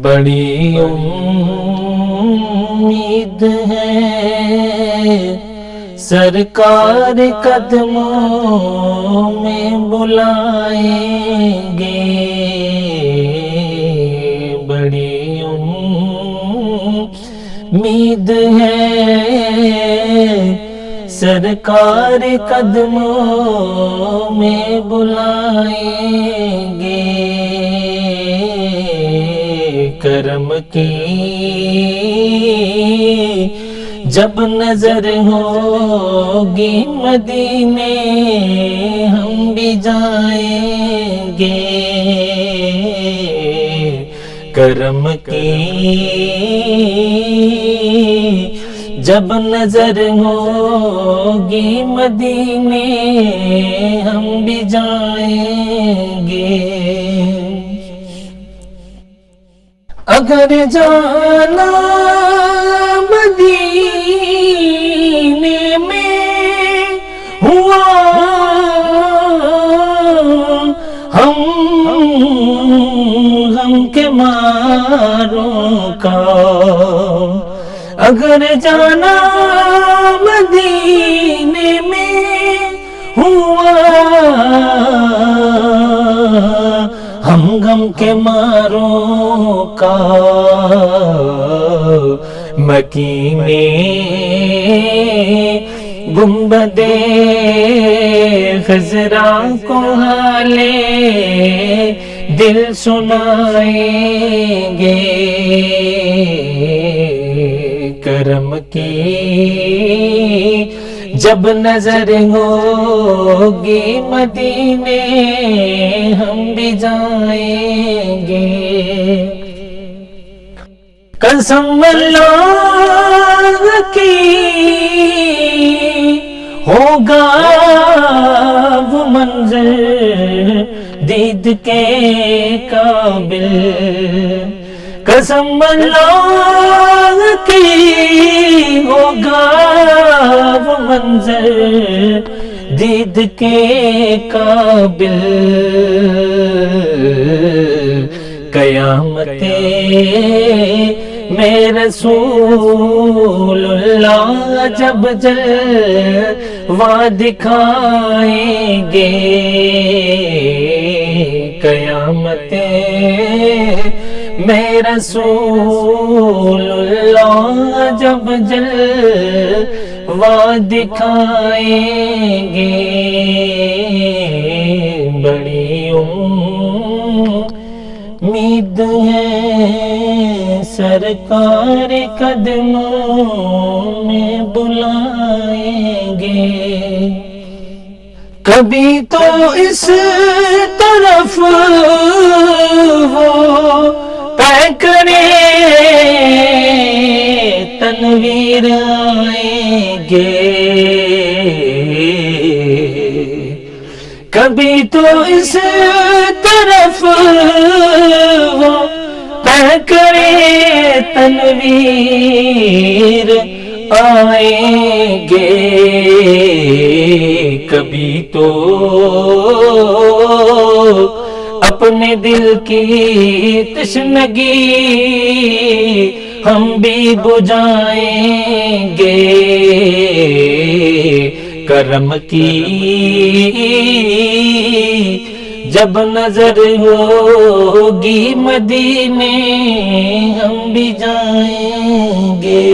بڑی امید ہے سرکار قدموں میں بلائیں گے، بڑی امید ہے سرکار قدموں میں بلائیں گے، کرم کی جب نظر ہوگی مدینے ہم بھی جائیں گے، کرم کی جب نظر ہوگی مدینے ہم بھی جائیں گے، اگر جانا مدینے میں ہوا ہم کے ماروں کا، اگر جانا مدینے میں ہوا ہم غم کے ماروں کا، مکینے گنبد خضرا کو حالے دل سنائیں گے، کرم کی جب نظر ہوگی مدینے ہم بھی جائیں گے، قسم اللہ کی ہوگا وہ منظر دید کے قابل، قسم اللہ کی ہوگا وہ منظر دید کے قابل، قیامت میں رسول اللہ جب جلوہ دکھائیں گے، قیامت میں رسول اللہ جب جلوہ دکھائیں گے، بڑی امید ہے سرکار قدموں میں بلائیں گے، کبھی تو اس طرف ہو پیکرے تنویر آئیں گے، کبھی تو اس طرف ہو پیکرے تنویر آئیں گے، کبھی تو اپنے دل کی تشنگی ہم بھی بجھائیں گے، کرم کی جب نظر ہوگی مدینے ہم بھی جائیں گے،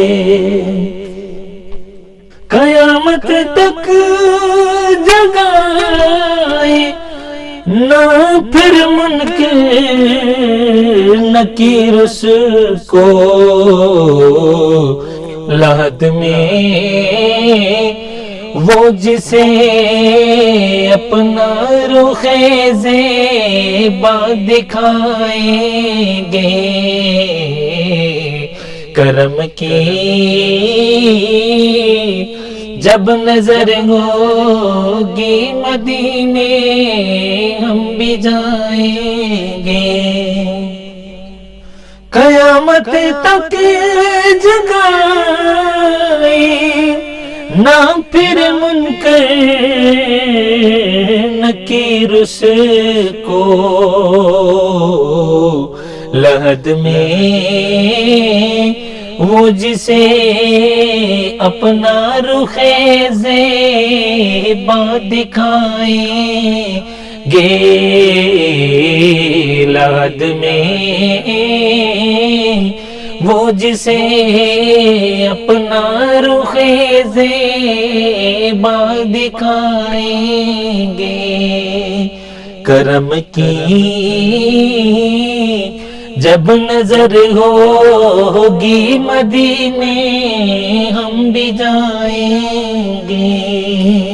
قیامت تک جگائے نہ پھر منکر نکیر اس کو، لحد میں وہ جسے اپنا رخ زیبا دکھائیں گے، کرم کی جب نظر ہوگی مدینے ہم بھی جائیں گے، قیامت تک جگائے نہ پھر منکر نکیر اس کو، لحد میں وہ جسے اپنا رخ زیبا دکھائیں گے، لحد میں وہ جسے اپنا رخ زیبا دکھائیں گے، کرم کی جب نظر ہوگی مدینے ہم بھی جائیں گے۔